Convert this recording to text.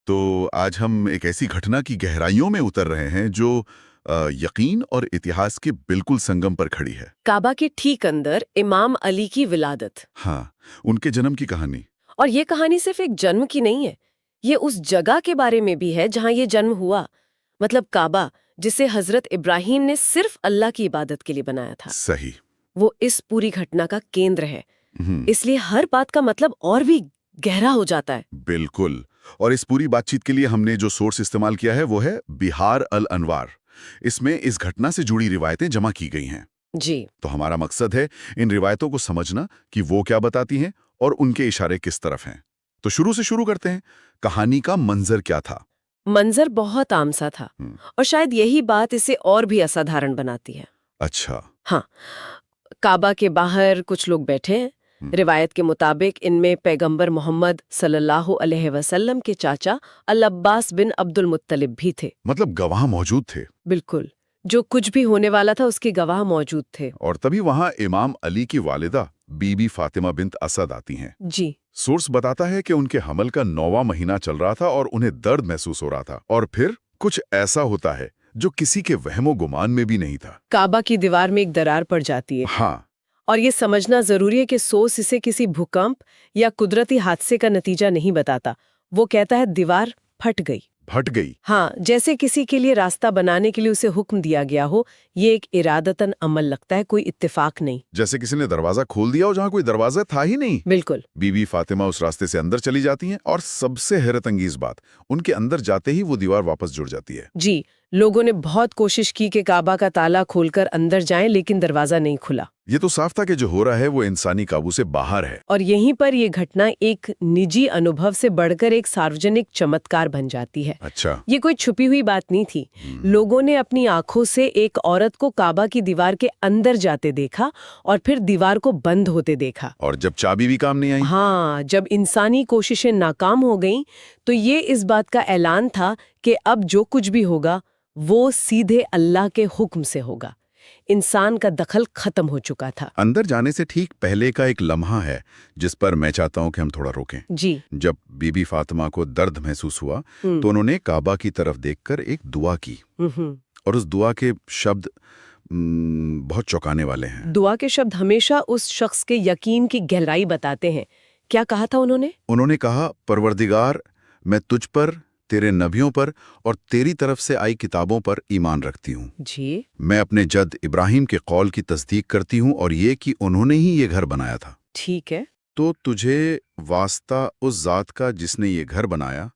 तो आज हम एक ऐसी घटना की गहराइयों में उतर रहे हैं जो यकीन और इतिहास के बिल्कुल संगम पर खड़ी है। काबा के ठीक अंदर इमाम अली की विलादत। हाँ, उनके जन्म की कहानी। और ये कहानी सिर्फ एक जन्म की नहीं है, ये उस जगह के बारे में भी है जहां ये जन्म हुआ। मतलब काबा, जिसे हजरत इब्राहिम ने सिर्फ अल्लाह की इबादत के लिए बनाया था, सही। वो इस पूरी घटना का केंद्र है। हम्म, इसलिए हर बात का मतलब और भी गहरा हो जाता है। बिल्कुल। और इस पूरी बातचीत के लिए हमने जो सोर्स इस्तेमाल किया है वो है बिहार अल अनवार। इसमें इस घटना से जुड़ी रिवायतें जमा की गई हैं। जी। तो हमारा मकसद है इन रिवायतों को समझना कि वो क्या बताती हैं और उनके इशारे किस तरफ हैं। तो शुरू से शुरू करते हैं। कहानी का मंजर क्या था? मंजर बहुत आम सा था, हम्म, और शायद यही बात इसे और भी असाधारण बनाती है। अच्छा। हाँ, काबा के बाहर कुछ लोग बैठे हैं। हम्म, रिवायत के मुताबिक इनमें पैगंबर मोहम्मद सल्लल्लाहु अलैहि वसल्लम के चाचा अल अब्बास बिन अब्दुल मुत्तलिब भी थे। मतलब गवाह मौजूद थे। बिल्कुल, जो कुछ भी होने वाला था उसके गवाह मौजूद थे। और तभी वहां इमाम अली की वालिदा बीबी फातिमा बिन्त असद आती हैं। जी। सोर्स बताता है कि उनके हमल का 9वां महीना चल रहा था और उन्हें दर्द महसूस हो रहा था। और फिर कुछ ऐसा होता है जो किसी के वहमो गुमान में भी नहीं था। काबा की दीवार में एक दरार पड़ जाती है। हाँ, और ये समझना जरूरी है कि सोर्स इसे किसी भूकंप या कुदरती हादसे का नतीजा नहीं बताता। वो कहता है दीवार फट गई। फट गई। हाँ, जैसे किसी के लिए रास्ता बनाने के लिए उसे हुक्म दिया गया हो। ये एक इरादतन अमल लगता है, कोई इत्तेफाक नहीं। जैसे किसी ने दरवाजा खोल दिया हो जहां कोई दरवाजा था ही नहीं। बिल्कुल। बीबी फातिमा उस रास्ते से अंदर चली जाती हैं और सबसे हैरत अंगेज बात, उनके अंदर जाते ही वो दीवार वापस जुड़ जाती है। जी, लोगों ने बहुत कोशिश की कि काबा का ताला खोलकर अंदर जाएं, लेकिन दरवाजा नहीं खुला। ये तो साफ था कि जो हो रहा है वो इंसानी काबू से बाहर है। और यहीं पर ये घटना एक निजी अनुभव से बढ़कर एक सार्वजनिक चमत्कार बन जाती है। अच्छा। ये कोई छुपी हुई बात नहीं थी। लोगों ने अपनी आंखों से एक औरत को काबा की दीवार के अंदर जाते देखा और फिर दीवार को बंद होते देखा। और जब चाबी भी काम नहीं आई? हाँ, जब इंसानी कोशिशें नाकाम हो गईं, तो ये इस बात का ऐलान था कि अब जो कुछ भी होगा वो सीधे अल्लाह के हुक्म से होगा। इंसान का दखल खत्म हो चुका था। अंदर जाने से ठीक पहले का एक लम्हा है जिस पर मैं चाहता हूं कि हम थोड़ा रोकें। जी। जब बीबी फातिमा को दर्द महसूस हुआ हम्म। तो उन्होंने काबा की तरफ देखकर एक दुआ की। हम्म। और उस दुआ के शब्द बहुत चौंकाने वाले हैं। दुआ के शब्द हमेशा उस शख्स के यकीन की गहराई बताते हैं। क्या कहा था उन्होंने? उन्होंने कहा, परवरदिगार, मैं तुझ पर, तेरे नबियों पर और तेरी तरफ से आई किताबों पर ईमान रखती हूँ। जी। मैं अपने जद इब्राहिम के कौल की तस्दीक करती हूँ और ये कि उन्होंने ही ये घर बनाया था। ठीक है। तो तुझे वास्ता उस जात का जिसने ये घर बनाया